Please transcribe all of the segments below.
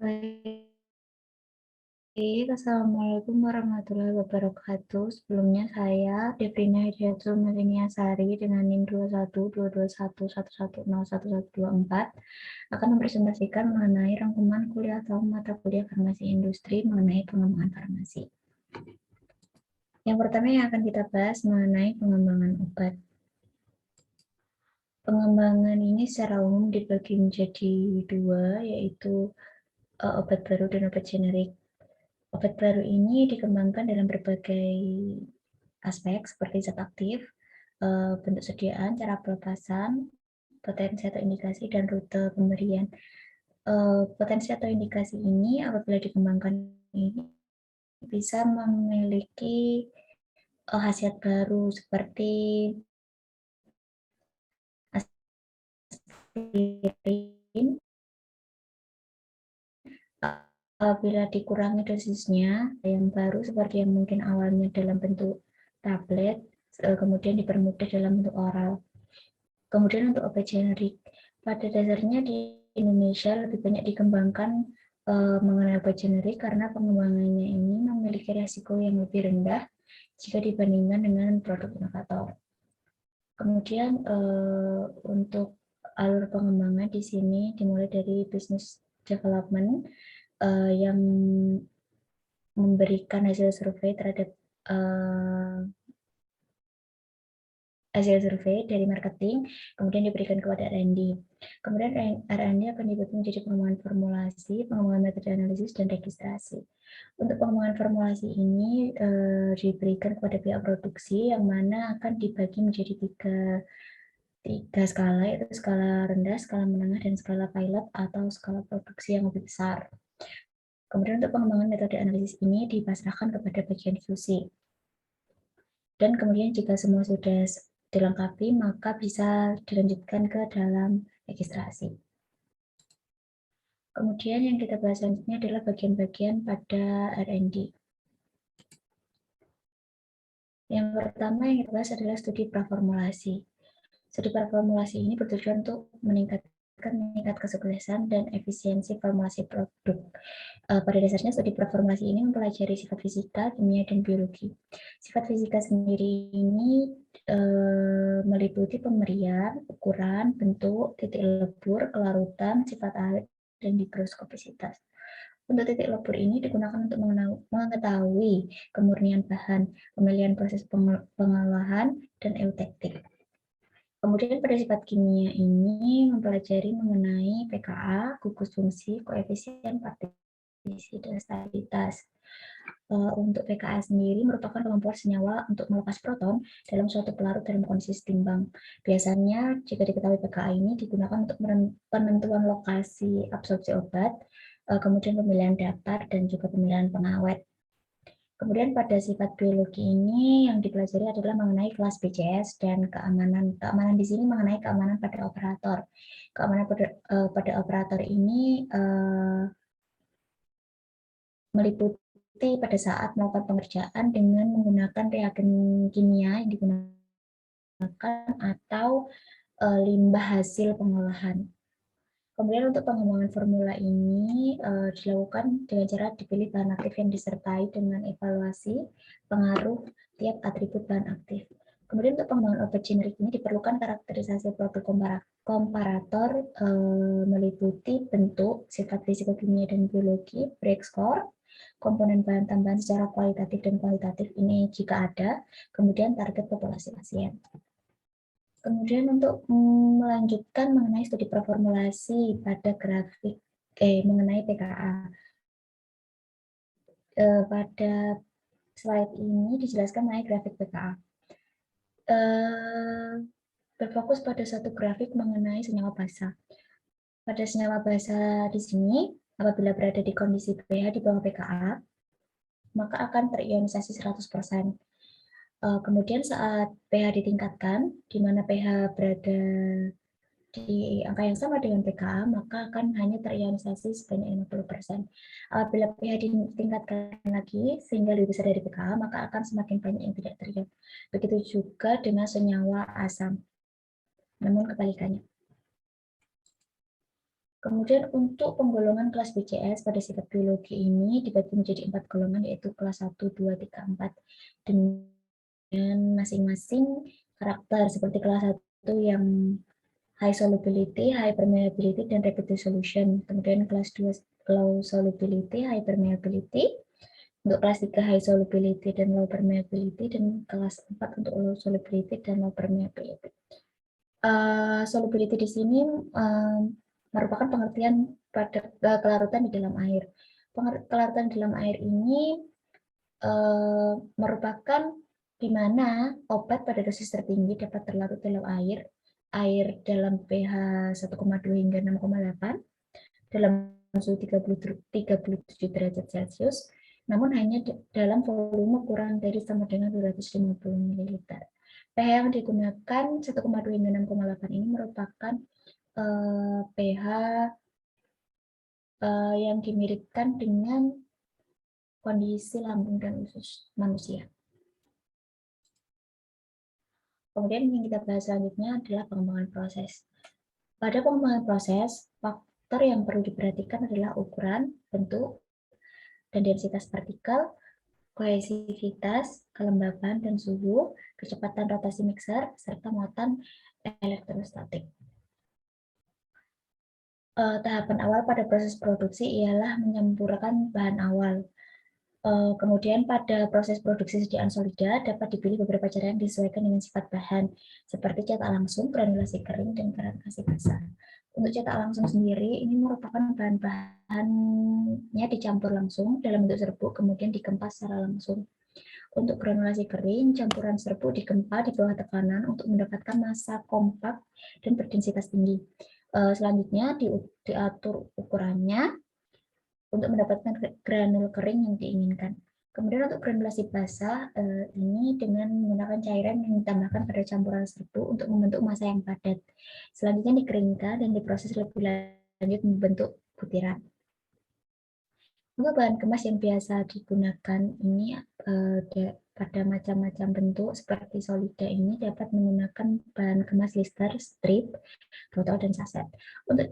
Baik, Assalamualaikum warahmatullahi wabarakatuh. Sebelumnya saya, Devrina Hidayatullah Meliniasari dengan NIM 21221111101124 akan mempresentasikan mengenai rangkuman kuliah atau mata kuliah farmasi industri mengenai pengembangan farmasi. Yang pertama yang akan kita bahas mengenai pengembangan obat. Pengembangan ini secara umum dibagi menjadi dua, yaitu obat baru dan obat generik. Obat baru ini dikembangkan dalam berbagai aspek seperti zat aktif, bentuk sediaan, cara pelepasan, potensi atau indikasi, dan rute pemberian. Potensi atau indikasi ini apabila dikembangkan ini bisa memiliki khasiat baru seperti aspirin. Apabila dikurangi dosisnya, yang baru seperti yang mungkin awalnya dalam bentuk tablet, kemudian dipermudah dalam bentuk oral. Kemudian untuk obat generik, pada dasarnya di Indonesia lebih banyak dikembangkan mengenai obat generik karena pengembangannya ini memiliki risiko yang lebih rendah jika dibandingkan dengan produk inovator. Kemudian untuk alur pengembangan di sini dimulai dari business development yang memberikan hasil survei terhadap hasil survei dari marketing, kemudian diberikan kepada R&D. Kemudian R&D akan dibagi menjadi pengembangan formulasi, pengembangan metode analisis, dan registrasi. Untuk pengembangan formulasi ini diberikan kepada pihak produksi, yang mana akan dibagi menjadi tiga skala, yaitu skala rendah, skala menengah, dan skala pilot atau skala produksi yang lebih besar. Kemudian untuk pengembangan metode analisis ini dipasrahkan kepada bagian QC. Dan kemudian jika semua sudah dilengkapi, maka bisa dilanjutkan ke dalam registrasi. Kemudian yang kita bahas selanjutnya adalah bagian-bagian pada R&D. Yang pertama yang kita bahas adalah studi praformulasi. Studi praformulasi ini bertujuan untuk meningkatkan tingkat kesuksesan dan efisiensi formulasi produk. Pada dasarnya studi praformulasi ini mempelajari sifat fisika, kimia, dan biologi. Sifat fisika sendiri ini meliputi pemberian, ukuran, bentuk, titik lebur, kelarutan, sifat awet, dan higroskopisitas. Untuk titik lebur ini digunakan untuk mengetahui kemurnian bahan, pemilihan proses pengolahan, dan eutektik. Kemudian pada sifat kimia ini mempelajari mengenai pKa, gugus fungsi, koefisien partisi, dan stabilitas. Untuk pKa sendiri merupakan kemampuan senyawa untuk melepas proton dalam suatu pelarut dalam kondisi setimbang. Biasanya jika diketahui pKa ini digunakan untuk penentuan lokasi absorpsi obat, kemudian pemilihan daftar, dan juga pemilihan pengawet. Kemudian pada sifat biologi ini yang dipelajari adalah mengenai kelas BCS dan keamanan. Keamanan di sini mengenai keamanan pada operator. Keamanan pada operator ini meliputi pada saat melakukan pengerjaan dengan menggunakan reagen kimia yang digunakan atau limbah hasil pengolahan. Kemudian untuk pengembangan formula ini dilakukan dengan cara dipilih bahan aktif yang disertai dengan evaluasi pengaruh tiap atribut bahan aktif. Kemudian untuk pengembangan obat generik ini diperlukan karakterisasi produk komparator meliputi bentuk, sifat fisikokimia dan biologi, break score, komponen bahan tambahan secara kualitatif dan kuantitatif ini jika ada, kemudian target populasi pasien. Kemudian untuk melanjutkan mengenai studi praformulasi pada grafik mengenai pKa. Pada slide ini dijelaskan mengenai grafik pKa. Berfokus pada satu grafik mengenai senyawa basa. Pada senyawa basa di sini, apabila berada di kondisi pH di bawah pKa, maka akan terionisasi 100%. Kemudian saat pH ditingkatkan, di mana pH berada di angka yang sama dengan pKa, maka akan hanya terionisasi sebanyak 50%. Apabila pH ditingkatkan lagi sehingga lebih besar dari pKa, maka akan semakin banyak yang tidak terion. Begitu juga dengan senyawa asam, namun kebalikannya. Kemudian untuk penggolongan kelas BCS pada sifat biologi ini dibagi menjadi 4 golongan, yaitu kelas 1, 2, 3, 4 dengan masing-masing karakter seperti kelas 1 yang high solubility, high permeability, dan rapid dissolution. Kemudian kelas 2 low solubility, high permeability. Untuk kelas 3 high solubility dan low permeability, dan kelas 4 untuk low solubility dan low permeability. Solubility di sini merupakan pengertian pada kelarutan di dalam air. Kelarutan di dalam air ini merupakan di mana obat pada dosis tertinggi dapat terlarut dalam air dalam pH 1,2 hingga 6,8 dalam suhu 37 derajat Celcius, namun hanya dalam volume kurang dari sama dengan 250 ml. pH yang digunakan 1,2 hingga 6,8 ini merupakan pH yang dimiripkan dengan kondisi lambung dan usus manusia. Kemudian yang kita bahas selanjutnya adalah pengembangan proses. Pada pengembangan proses, faktor yang perlu diperhatikan adalah ukuran, bentuk, dan densitas partikel, kohesivitas, kelembapan dan suhu, kecepatan rotasi mixer, serta muatan elektrostatik. Tahapan awal pada proses produksi ialah menyampurkan bahan awal. Kemudian pada proses produksi sediaan solida dapat dipilih beberapa cara yang disesuaikan dengan sifat bahan, seperti cetak langsung, granulasi kering, dan granulasi basah. Untuk cetak langsung sendiri, ini merupakan bahan-bahannya dicampur langsung dalam bentuk serbuk, kemudian dikemas secara langsung. Untuk granulasi kering, campuran serbuk dikempa di bawah tekanan untuk mendapatkan massa kompak dan berdensitas tinggi. Selanjutnya diatur ukurannya untuk mendapatkan granul kering yang diinginkan. Kemudian untuk granulasi basah, ini dengan menggunakan cairan yang ditambahkan pada campuran serbuk untuk membentuk massa yang padat. Selanjutnya dikeringkan dan diproses lebih lanjut membentuk butiran. Untuk bahan kemas yang biasa digunakan ini pada macam-macam bentuk seperti solida ini dapat menggunakan bahan kemas blister, strip, botol, dan saset. Untuk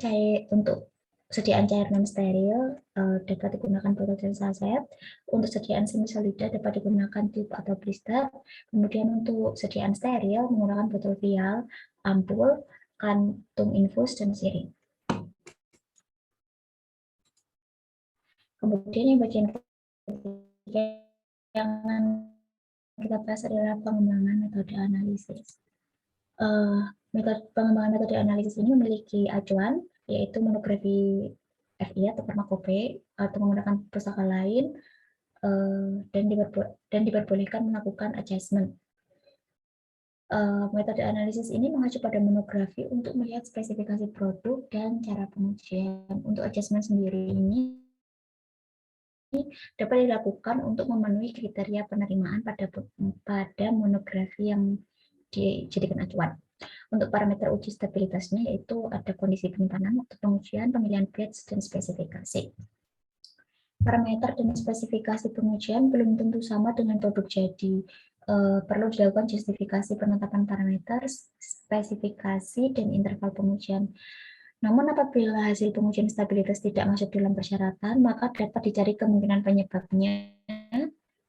sediaan cair non steril dapat digunakan botol dan saset. Untuk sediaan semi solida dapat digunakan tube atau blister. Kemudian untuk sediaan steril menggunakan botol vial, ampul, kantung infus, dan siring. Kemudian yang bagian ketiga yang kita bahas adalah pengembangan metode analisis. Pengembangan metode analisis ini memiliki acuan, yaitu monografi FI atau farmakope, atau menggunakan pustaka lain, dan diperbolehkan melakukan adjustment. Metode analisis ini mengacu pada monografi untuk melihat spesifikasi produk dan cara pengujian. Untuk adjustment sendiri ini dapat dilakukan untuk memenuhi kriteria penerimaan pada monografi yang dijadikan acuan. Untuk parameter uji stabilitasnya yaitu ada kondisi penyimpanan, waktu pengujian, pemilihan batch, dan spesifikasi. Parameter dan spesifikasi pengujian belum tentu sama dengan produk jadi. Perlu dilakukan justifikasi penetapan parameter, spesifikasi, dan interval pengujian. Namun apabila hasil pengujian stabilitas tidak masuk dalam persyaratan, maka dapat dicari kemungkinan penyebabnya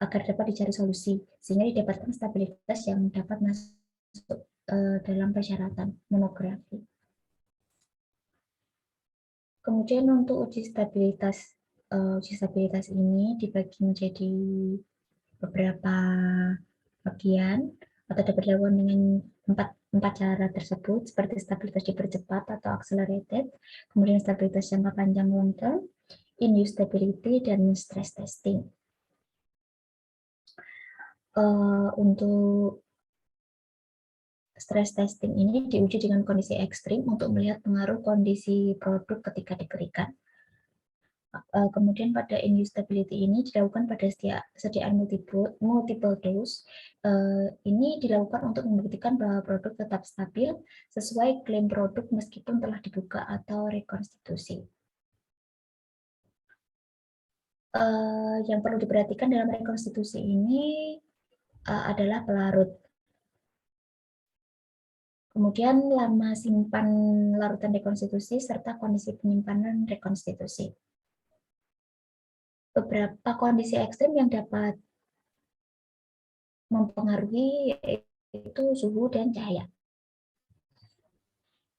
agar dapat dicari solusi, sehingga didapatkan stabilitas yang dapat masuk dalam persyaratan monografi. Kemudian untuk uji stabilitas ini dibagi menjadi beberapa bagian atau dapat dilakukan dengan empat cara tersebut, seperti stabilitas dipercepat atau accelerated, kemudian stabilitas jangka panjang long term, in-use stability, dan stress testing. Untuk stress testing ini diuji dengan kondisi ekstrim untuk melihat pengaruh kondisi produk ketika dikeringkan. Kemudian pada in-use stability ini dilakukan pada sediaan multiple dose. Ini dilakukan untuk membuktikan bahwa produk tetap stabil sesuai klaim produk meskipun telah dibuka atau rekonstitusi. Yang perlu diperhatikan dalam rekonstitusi ini adalah pelarut. Kemudian lama simpan larutan rekonstitusi serta kondisi penyimpanan rekonstitusi. Beberapa kondisi ekstrim yang dapat mempengaruhi yaitu suhu dan cahaya.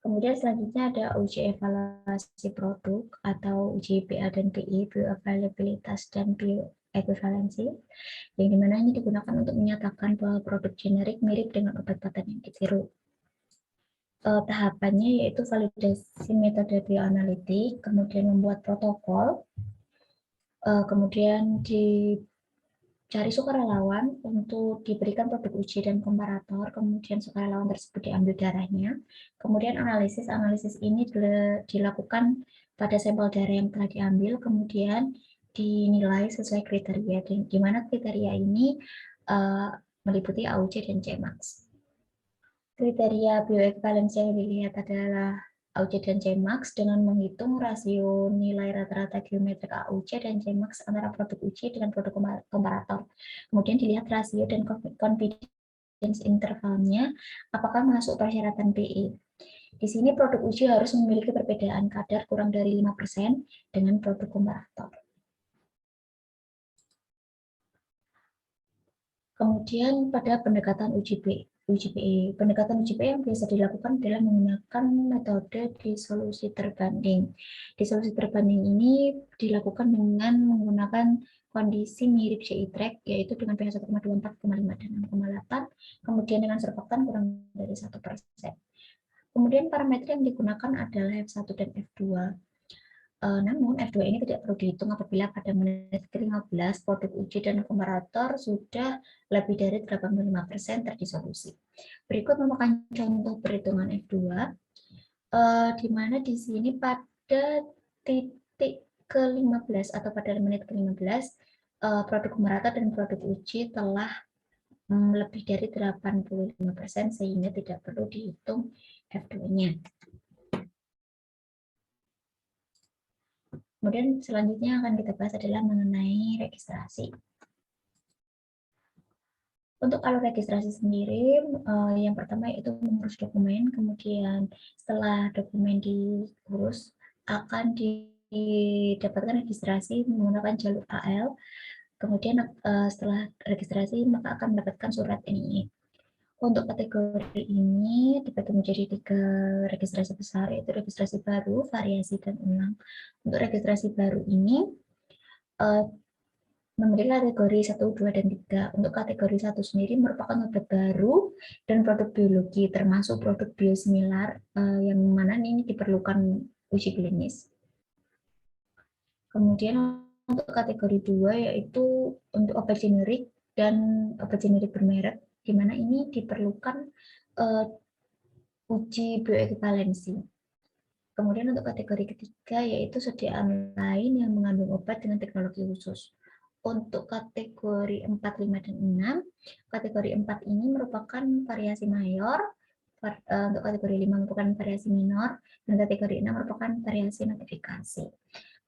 Kemudian selanjutnya ada uji evaluasi produk atau uji BA dan PI, bioavailabilitas dan bioekuivalensi, yang dimana ini digunakan untuk menyatakan bahwa produk generik mirip dengan obat paten yang ditiru. Tahapannya yaitu validasi metode bioanalitik, kemudian membuat protokol, kemudian dicari sukarelawan untuk diberikan produk uji dan komparator, kemudian sukarelawan tersebut diambil darahnya, kemudian analisis ini dilakukan pada sampel darah yang telah diambil, kemudian dinilai sesuai kriteria, di mana kriteria ini meliputi AUC dan CMAX. Kriteria bioekuivalensi yang dilihat adalah AUC dan CMAX dengan menghitung rasio nilai rata-rata geometrik AUC dan CMAX antara produk uji dengan produk komparator. Kemudian dilihat rasio dan confidence intervalnya apakah masuk persyaratan PE. Di sini produk uji harus memiliki perbedaan kadar kurang dari 5% dengan produk komparator. Kemudian pada pendekatan uji PE. Pendekatan uji PE yang biasa dilakukan adalah menggunakan metode disolusi terbanding. Disolusi terbanding ini dilakukan dengan menggunakan kondisi mirip CI-TRAC, yaitu dengan pH 1,24,5 dan 6,8, kemudian dengan surfaktan kurang dari 1%. Kemudian parameter yang digunakan adalah F1 dan F2. Namun F2 ini tidak perlu dihitung apabila pada menit ke-15 produk uji dan komparator sudah lebih dari 85% terdisolusi. Berikut merupakan contoh perhitungan F2, di mana di sini pada titik ke-15 atau pada menit ke-15, produk komparator dan produk uji telah lebih dari 85% sehingga tidak perlu dihitung F2-nya. Kemudian selanjutnya akan kita bahas adalah mengenai registrasi. Untuk alur registrasi sendiri, yang pertama yaitu mengurus dokumen, kemudian setelah dokumen diurus, akan didapatkan registrasi menggunakan jalur AL, kemudian setelah registrasi maka akan mendapatkan surat NIE. Untuk kategori ini dibagi menjadi 3 registrasi besar, yaitu registrasi baru, variasi, dan ulang. Untuk registrasi baru ini memiliki kategori 1, 2, dan 3. Untuk kategori 1 sendiri merupakan obat baru dan produk biologi, termasuk produk biosimilar yang mana ini diperlukan uji klinis. Kemudian untuk kategori 2 yaitu untuk obat generik dan obat generik bermerek, di mana ini diperlukan uji bioekuivalensi. Kemudian untuk kategori ketiga yaitu sediaan lain yang mengandung obat dengan teknologi khusus. Untuk kategori 4, 5, dan 6, kategori 4 ini merupakan variasi mayor, untuk kategori 5 merupakan variasi minor, dan kategori 6 merupakan variasi notifikasi.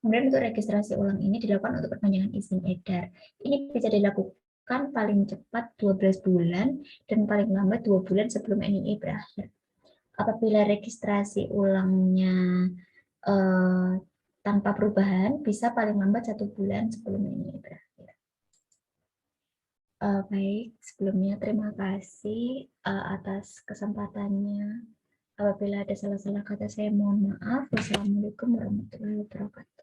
Kemudian untuk registrasi ulang ini dilakukan untuk perpanjangan izin edar. Ini bisa dilakukan paling cepat 12 bulan dan paling lambat 2 bulan sebelum NIE berakhir. Apabila registrasi ulangnya tanpa perubahan, bisa paling lambat 1 bulan sebelum NIE berakhir. Baik, sebelumnya terima kasih atas kesempatannya. Apabila ada salah-salah kata saya mohon maaf. Wassalamualaikum warahmatullahi wabarakatuh.